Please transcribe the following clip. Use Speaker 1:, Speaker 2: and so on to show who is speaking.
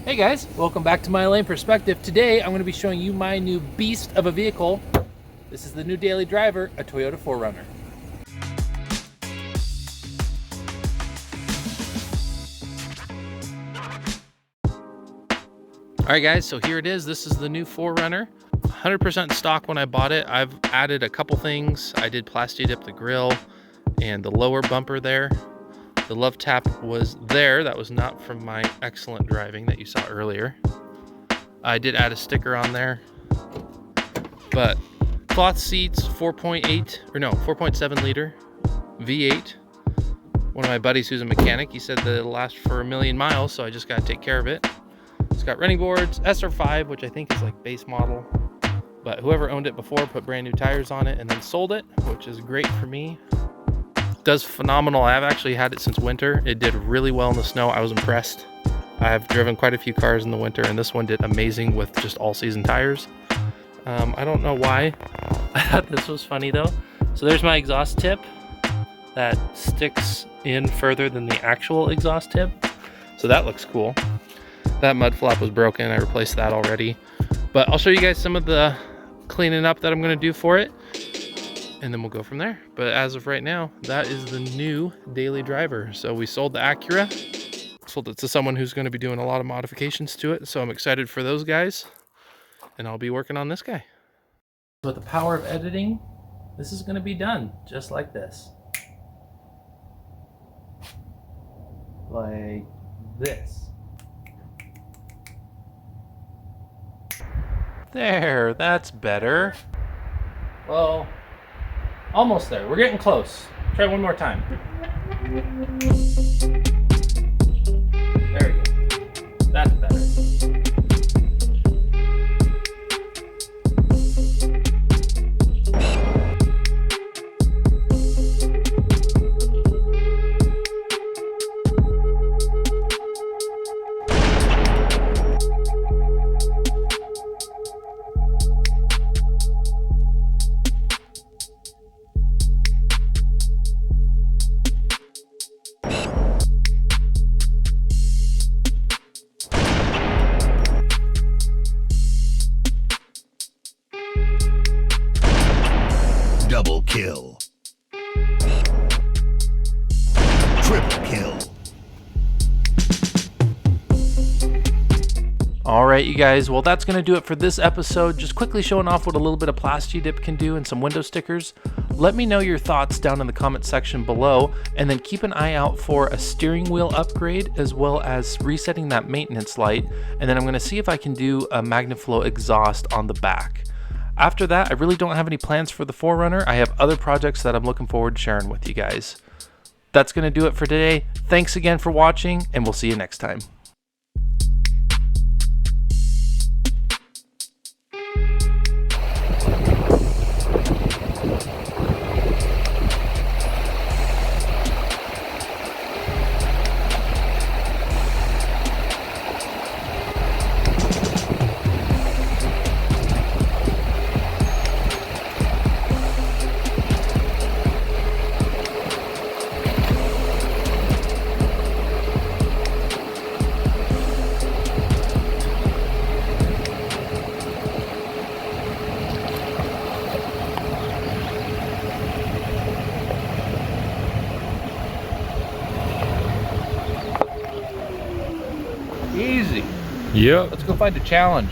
Speaker 1: Hey guys, welcome back to My Lane Perspective. Today I'm going to be showing you my new beast of a vehicle. This is the new daily driver, a Toyota 4Runner. Alright guys, so here it is. This is the new 4Runner. 100% stock when I bought it. I've added a couple things. I did Plasti Dip the grill and the lower bumper there. The love tap was there. That was not from my excellent driving that you saw earlier. I did add a sticker on there. But cloth seats, 4.7 liter V8. One of my buddies who's a mechanic, he said that it'll last for 1,000,000 miles, so I just got to take care of it. It's got running boards, SR5, which I think is like base model. But whoever owned it before put brand new tires on it and then sold it, which is great for me. Does phenomenal. I've actually had it since winter. It did really well in the snow. I was impressed. I've driven quite a few cars in the winter, and this one did amazing with just all-season tires. I don't know why. I thought this was funny though. So there's my exhaust tip that sticks in further than the actual exhaust tip. So that looks cool. That mud flap was broken. I replaced that already. But I'll show you guys some of the cleaning up that I'm going to do for it, and then we'll go from there. But as of right now, that is the new daily driver. So we sold the Acura, sold it to someone who's going to be doing a lot of modifications to it. So I'm excited for those guys, and I'll be working on this guy. With the power of editing, this is going to be done just like this. Like this. There, that's better. Well, almost there. We're getting close. Try one more time. There we go. That's better.
Speaker 2: Double kill. Triple kill.
Speaker 1: All right, you guys, well, that's going to do it for this episode. Just quickly showing off what a little bit of Plasti Dip can do and some window stickers. Let me know your thoughts down in the comment section below, and then keep an eye out for a steering wheel upgrade as well as resetting that maintenance light. And then I'm going to see if I can do a MagnaFlow exhaust on the back. After that, I really don't have any plans for the 4Runner. I have other projects that I'm looking forward to sharing with you guys. That's going to do it for today. Thanks again for watching, and we'll see you next time. Easy.
Speaker 3: Yep.
Speaker 1: Let's go find a challenge.